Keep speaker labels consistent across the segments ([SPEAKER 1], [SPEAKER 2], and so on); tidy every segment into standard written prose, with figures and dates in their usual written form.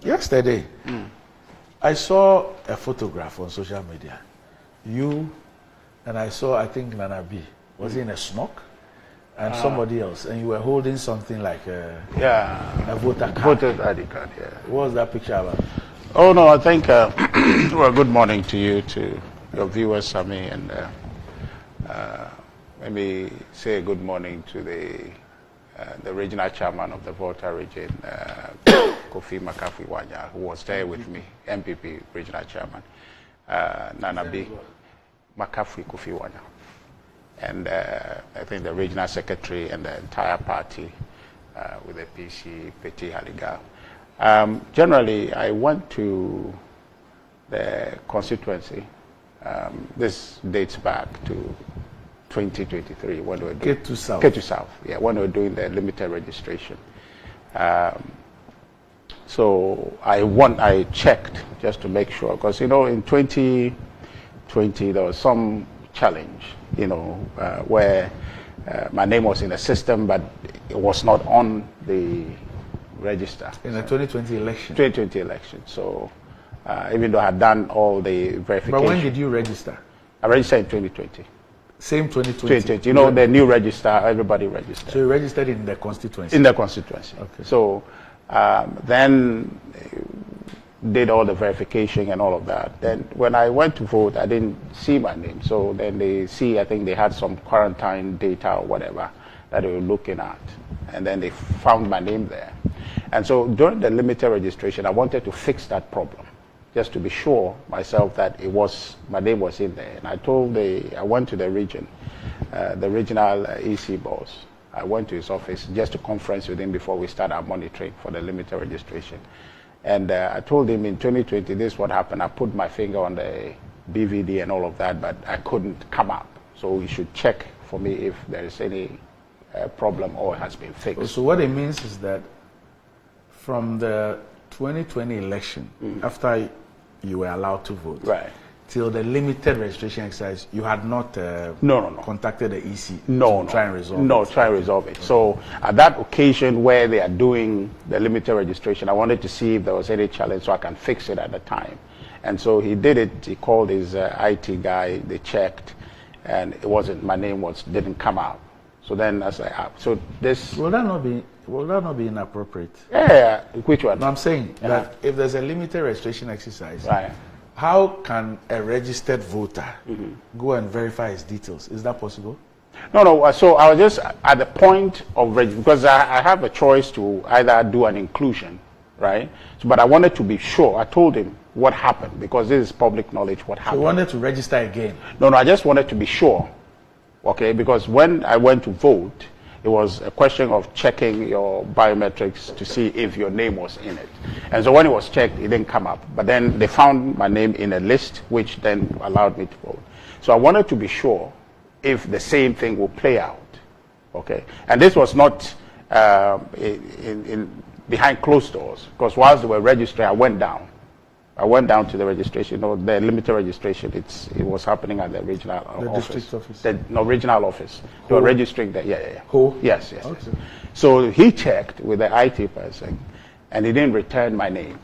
[SPEAKER 1] Yesterday, I saw a photograph on social media. You and I saw, I think, Nana B. Was he in a smock? And somebody else. And you were holding something like a voter card.
[SPEAKER 2] Voter ID card, yeah.
[SPEAKER 1] What was that picture about?
[SPEAKER 2] Oh, no, I think, well, good morning to you, to your viewers, Sammy, and let me say good morning to the regional chairman of the Volta region, Kofi Wanya, who was there with me, MPP regional chairman, Nana B. Kofi Wanya, and I think the regional secretary and the entire party with the PC, Petit Ahiagbah. Generally, I went to the constituency. This dates back to 2023 when we were doing
[SPEAKER 1] Ketu
[SPEAKER 2] South, yeah, when we were doing the limited registration. So I checked just to make sure, because in 2020 there was some challenge, where my name was in the system, but it was not on the register.
[SPEAKER 1] In the 2020 election?
[SPEAKER 2] 2020 election. So even though I had done all the verification.
[SPEAKER 1] But when did you register?
[SPEAKER 2] I registered in 2020.
[SPEAKER 1] Same 2020?
[SPEAKER 2] 2020. The new register, everybody registered.
[SPEAKER 1] So you registered in the constituency?
[SPEAKER 2] In the constituency.
[SPEAKER 1] Okay.
[SPEAKER 2] So then did all the verification and all of that. Then when I went to vote, I didn't see my name. So then I think they had some quarantine data or whatever that they were looking at. And then they found my name there. And so during the limited registration, I wanted to fix that problem, just to be sure myself that my name was in there. And I went to the region, the regional EC boss. I went to his office just to conference with him before we start our monitoring for the limited registration. And I told him in 2020, this is what happened. I put my finger on the BVD and all of that, but I couldn't come up. So he should check for me if there is any problem or has been fixed.
[SPEAKER 1] So what it means is that from the 2020 election, after you were allowed to vote,
[SPEAKER 2] right,
[SPEAKER 1] till the limited registration exercise, you had not contacted the EC to try and resolve it?
[SPEAKER 2] No, try and resolve it. So at that occasion where they are doing the limited registration, I wanted to see if there was any challenge so I can fix it at the time. And so he did it. He called his IT guy, they checked, and it wasn't, my name didn't come out. So then I was like, so this... Will that
[SPEAKER 1] not be inappropriate?
[SPEAKER 2] Yeah, which one?
[SPEAKER 1] No, I'm saying that if there's a limited registration exercise,
[SPEAKER 2] right,
[SPEAKER 1] how can a registered voter go and verify his details? Is that possible?
[SPEAKER 2] No. So I was just at the point of because I have a choice to either do an inclusion, right? So, but I wanted to be sure. I told him what happened because this is public knowledge. What happened?
[SPEAKER 1] So you wanted to register again?
[SPEAKER 2] No. I just wanted to be sure. Okay, because when I went to vote, it was a question of checking your biometrics to see if your name was in it. And so when it was checked, it didn't come up. But then they found my name in a list, which then allowed me to vote. So I wanted to be sure if the same thing will play out. Okay, and this was not behind closed doors, because whilst they were registering, I went down to the registration, the limited registration. It was happening at the regional office.
[SPEAKER 1] District office?
[SPEAKER 2] Regional office. They were registering there, yeah.
[SPEAKER 1] Who?
[SPEAKER 2] Yes.
[SPEAKER 1] Okay.
[SPEAKER 2] So he checked with the IT person, and he didn't return my name.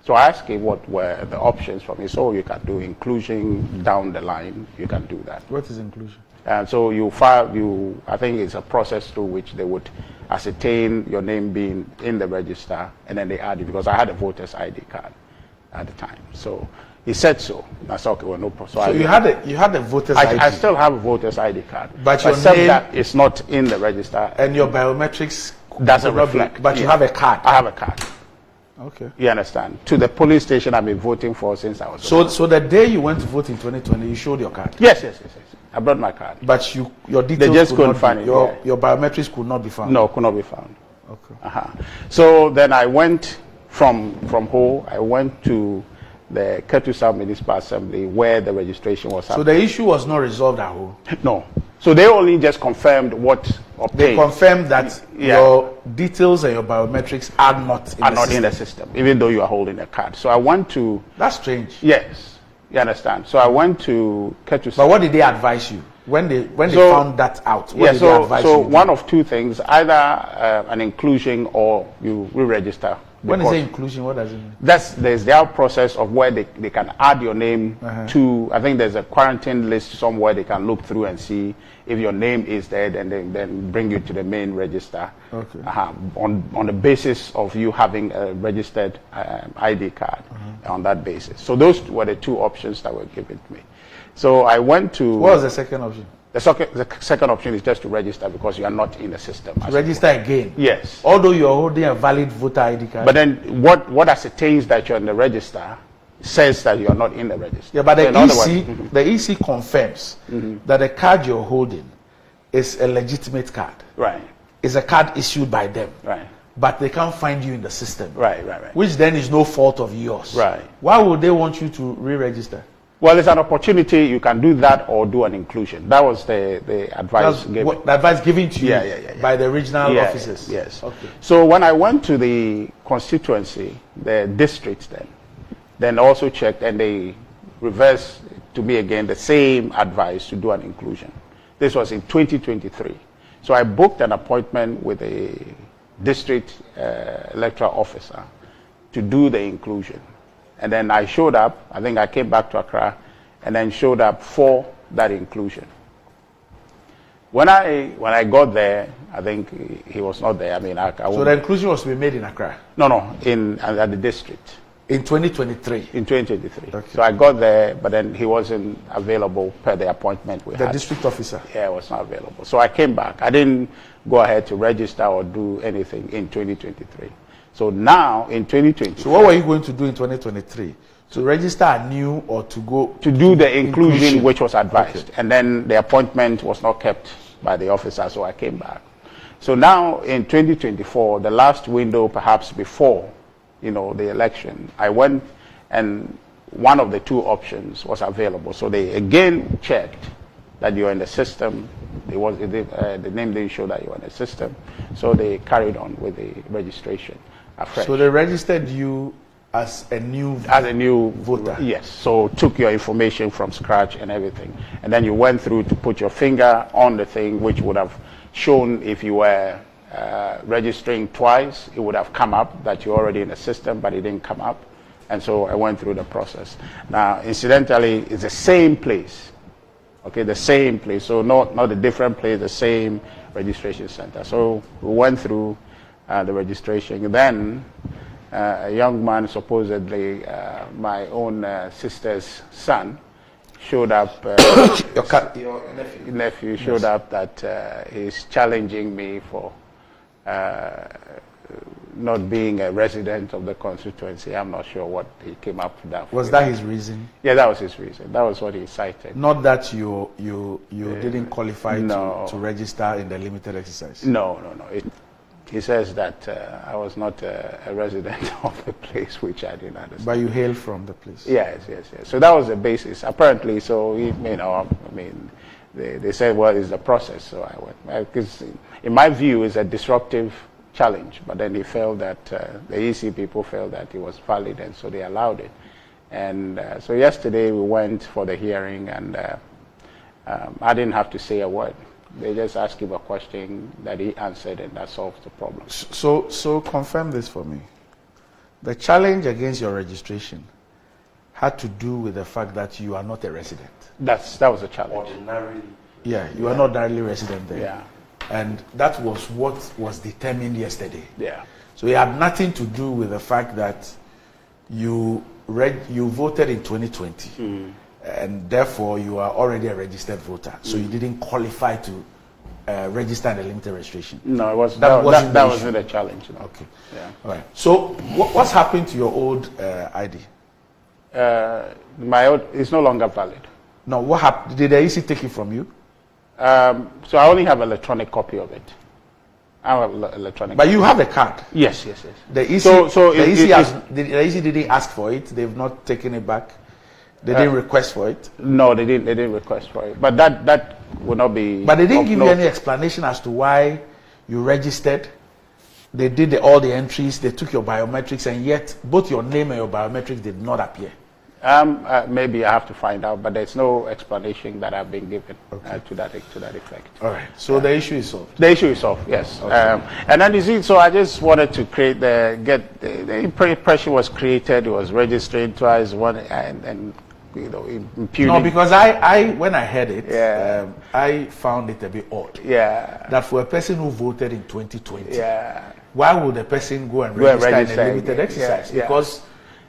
[SPEAKER 2] So I asked him what were the options for me. So you can do inclusion down the line, you can do that.
[SPEAKER 1] What is inclusion?
[SPEAKER 2] And so I think it's a process through which they would ascertain your name being in the register, and then they add it, because I had a voter's ID card at the time. So he said so. I said, okay, well, no problem.
[SPEAKER 1] So you had a voter's ID?
[SPEAKER 2] I still have a voter's ID card.
[SPEAKER 1] But your name,
[SPEAKER 2] that it's not in the register.
[SPEAKER 1] And your biometrics
[SPEAKER 2] doesn't reflect.
[SPEAKER 1] But you have a card?
[SPEAKER 2] I have a card.
[SPEAKER 1] Okay.
[SPEAKER 2] You understand? To the polling station I've been voting for since I was...
[SPEAKER 1] So the day you went to vote in 2020, you showed your card?
[SPEAKER 2] Yes. I brought my card.
[SPEAKER 1] But your details,
[SPEAKER 2] they just couldn't find it.
[SPEAKER 1] Your biometrics could not be found?
[SPEAKER 2] No, could not be found.
[SPEAKER 1] Okay.
[SPEAKER 2] So then I went from Ho, I went to the Ketu South Municipal Assembly where the registration was happening.
[SPEAKER 1] So the issue was not resolved at Ho?
[SPEAKER 2] No. So they only just confirmed what obtained.
[SPEAKER 1] They confirmed that your details and your biometrics are not in the system,
[SPEAKER 2] even though you are holding a card. So I went to...
[SPEAKER 1] That's strange.
[SPEAKER 2] Yes. You understand? So I went to Ketu South.
[SPEAKER 1] But what did they advise you? When they found that out, what did they advise you?
[SPEAKER 2] So one of two things, either an inclusion or you re-register
[SPEAKER 1] When you say inclusion, what does it mean?
[SPEAKER 2] There's their process of where they can add your name to. I think there's a quarantine list somewhere they can look through and see if your name is there, and then bring you to the main register.
[SPEAKER 1] Okay.
[SPEAKER 2] On the basis of you having a registered ID card on that basis. So those were the two options that were given to me. So I went to.
[SPEAKER 1] What was the second option?
[SPEAKER 2] The second option is just to register because you are not in the system.
[SPEAKER 1] Register again?
[SPEAKER 2] Yes.
[SPEAKER 1] Although you are holding a valid voter ID card?
[SPEAKER 2] But then what ascertains that you're in the register says that you are not in the register.
[SPEAKER 1] Yeah, but the EC confirms that the card you're holding is a legitimate card.
[SPEAKER 2] Right.
[SPEAKER 1] It's a card issued by them.
[SPEAKER 2] Right.
[SPEAKER 1] But they can't find you in the system.
[SPEAKER 2] Right.
[SPEAKER 1] Which then is no fault of yours.
[SPEAKER 2] Right.
[SPEAKER 1] Why would they want you to re-register?
[SPEAKER 2] Well, it's an opportunity. You can do that or do an inclusion. That was the advice given.
[SPEAKER 1] The advice given to you by the regional officers?
[SPEAKER 2] Yes.
[SPEAKER 1] Okay.
[SPEAKER 2] So when I went to the constituency, the district then also checked, and they reversed to me again the same advice to do an inclusion. This was in 2023. So I booked an appointment with a district electoral officer to do the inclusion. And then I showed up. I think I came back to Accra and then showed up for that inclusion. When I got there, I think he was not there. I mean,
[SPEAKER 1] so the inclusion was to be made in Accra?
[SPEAKER 2] No, at the district.
[SPEAKER 1] In 2023?
[SPEAKER 2] In 2023.
[SPEAKER 1] Okay.
[SPEAKER 2] So I got there, but then he wasn't available per the appointment we had.
[SPEAKER 1] The district officer?
[SPEAKER 2] Yeah, was not available. So I came back. I didn't go ahead to register or do anything in 2023. So now in 2020.
[SPEAKER 1] So what were you going to do in 2023? To register anew or to go
[SPEAKER 2] to do the inclusion which was advised? Okay. And then the appointment was not kept by the officer, so I came back. So now in 2024, the last window perhaps before the election, I went and one of the two options was available. So they again checked that you're in the system. The name didn't show that you were in the system. So they carried on with the registration afresh.
[SPEAKER 1] So they registered you as a new voter?
[SPEAKER 2] Yes. So took your information from scratch and everything. And then you went through to put your finger on the thing, which would have shown if you were registering twice, it would have come up that you're already in the system, but it didn't come up. And so I went through the process. Now, incidentally, it's the same place. Okay, the same place. So not a different place, the same registration center. So we went through the registration. Then a young man, supposedly my own sister's son, showed up. Your nephew showed up that he's challenging me for not being a resident of the constituency. I'm not sure what he came up with that.
[SPEAKER 1] Was that his reason?
[SPEAKER 2] Yeah, that was his reason. That was what he cited.
[SPEAKER 1] Not that you didn't qualify to register in the limited exercise?
[SPEAKER 2] No. He says that I was not a resident of the place, which I didn't understand.
[SPEAKER 1] But you hail from the place?
[SPEAKER 2] Yes. So that was the basis, apparently. So, they said, well, it's the process. So I went. Because in my view, it's a disruptive challenge. But then they felt that, the EC people felt that it was valid, and so they allowed it. And so yesterday we went for the hearing, and I didn't have to say a word. They just asked him a question that he answered, and that solves the problem.
[SPEAKER 1] So confirm this for me. The challenge against your registration had to do with the fact that you are not a resident.
[SPEAKER 2] That was a challenge.
[SPEAKER 1] Ordinarily. Yeah, you are not directly resident there.
[SPEAKER 2] Yeah.
[SPEAKER 1] And that was what was determined yesterday.
[SPEAKER 2] Yeah.
[SPEAKER 1] So it had nothing to do with the fact that you voted in 2020. And therefore you are already a registered voter, so you didn't qualify to register in the limited registration.
[SPEAKER 2] No, it was that wasn't a challenge. No.
[SPEAKER 1] Okay.
[SPEAKER 2] Yeah.
[SPEAKER 1] All right. So what's happened to your old ID?
[SPEAKER 2] My old is no longer valid.
[SPEAKER 1] No. What happened? Did the EC take it from you?
[SPEAKER 2] So I only have an electronic copy of it. I have electronic.
[SPEAKER 1] But you have a card.
[SPEAKER 2] Yes.
[SPEAKER 1] The EC. The EC didn't ask for it. They've not taken it back. They didn't request for it?
[SPEAKER 2] No, they didn't request for it. But that would not be...
[SPEAKER 1] But they didn't give you any explanation as to why you registered. They did all the entries, they took your biometrics, and yet both your name and your biometrics did not appear.
[SPEAKER 2] Maybe I have to find out, but there's no explanation that I've been given to that effect.
[SPEAKER 1] All right. So the issue is solved.
[SPEAKER 2] The issue is solved, yes. Okay. And then you see, so I just wanted to create the impression was created. It was registered twice, and you know, impugning.
[SPEAKER 1] No, because I when I heard it, I found it a bit odd.
[SPEAKER 2] Yeah.
[SPEAKER 1] That for a person who voted in 2020,
[SPEAKER 2] why
[SPEAKER 1] would a person go and register in a limited exercise? Because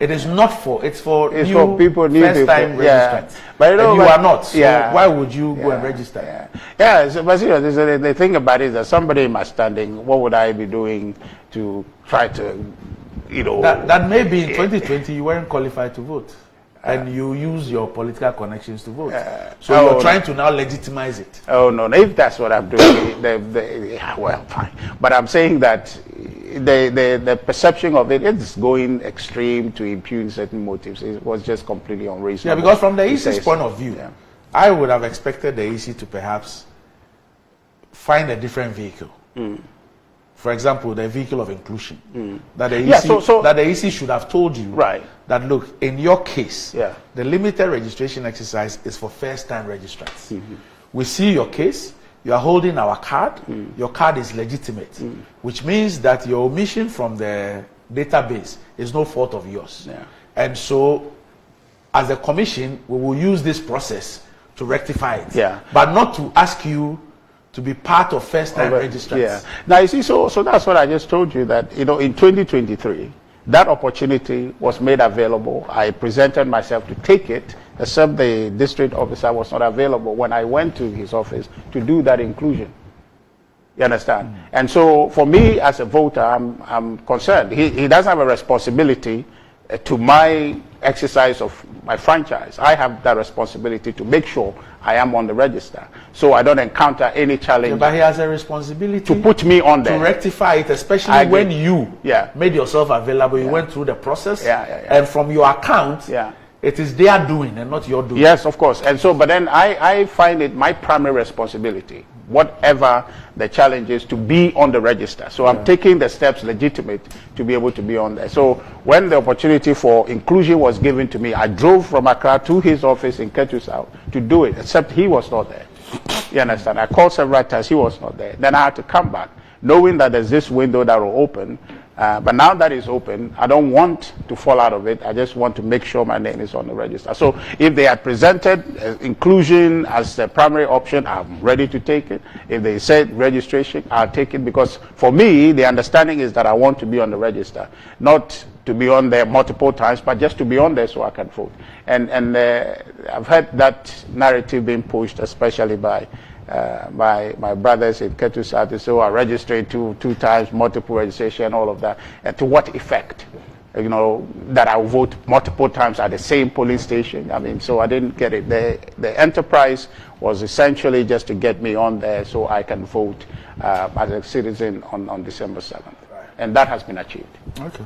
[SPEAKER 1] it is not for, it's for
[SPEAKER 2] people,
[SPEAKER 1] first time registrants.
[SPEAKER 2] But you know,
[SPEAKER 1] and you are not. So why would you go and register?
[SPEAKER 2] So, but you know, the thing about it is that somebody in my standing, what would I be doing to try to, you know.
[SPEAKER 1] That maybe in 2020 you weren't qualified to vote. And you use your political connections to vote. So you're trying to now legitimize it.
[SPEAKER 2] Oh, no. If that's what I'm doing, well, fine. But I'm saying that the perception of it is going extreme to impugn certain motives. It was just completely unreasonable.
[SPEAKER 1] Yeah, because from the EC's point of view, I would have expected the EC to perhaps find a different vehicle. For example, the vehicle of inclusion. That the EC, that the EC should have told you that, look, in your case, the limited registration exercise is for first-time registrants. We see your case, you are holding our card, your card is legitimate, which means that your omission from the database is no fault of yours. And so, as a commission, we will use this process to rectify it, but not to ask you to be part of first-time registrants.
[SPEAKER 2] Now you see, so that's what I just told you, that you know, in 2023, that opportunity was made available. I presented myself to take it, except the district officer was not available when I went to his office to do that inclusion. You understand? And so, for me as a voter, I'm concerned. He doesn't have a responsibility to my exercise of my franchise. I have that responsibility to make sure I am on the register, so I don't encounter any challenge.
[SPEAKER 1] But he has a responsibility
[SPEAKER 2] to put me on there,
[SPEAKER 1] to rectify it, especially when you made yourself available. You went through the process, and from your account, it is their doing and not your doing.
[SPEAKER 2] Yes, of course. And so, but then I find it my primary responsibility, whatever the challenge is, to be on the register. So I'm taking the steps legitimate to be able to be on there. So when the opportunity for inclusion was given to me, I drove from Accra to his office in Ketu South to do it, except he was not there. You understand? I called several times, he was not there. Then I had to come back, knowing that there's this window that will open. But now that it's open, I don't want to fall out of it. I just want to make sure my name is on the register. So if they had presented inclusion as the primary option, I'm ready to take it. If they said registration, I'll take it, because for me, the understanding is that I want to be on the register, not to be on there multiple times, but just to be on there so I can vote. And I've heard that narrative being pushed, especially by my brothers in Ketu South, so I registered two times, multiple registration, all of that. And to what effect? You know, that I vote multiple times at the same polling station. I mean, so I didn't get it. The enterprise was essentially just to get me on there so I can vote as a citizen on December 7th. And that has been achieved.
[SPEAKER 1] Okay.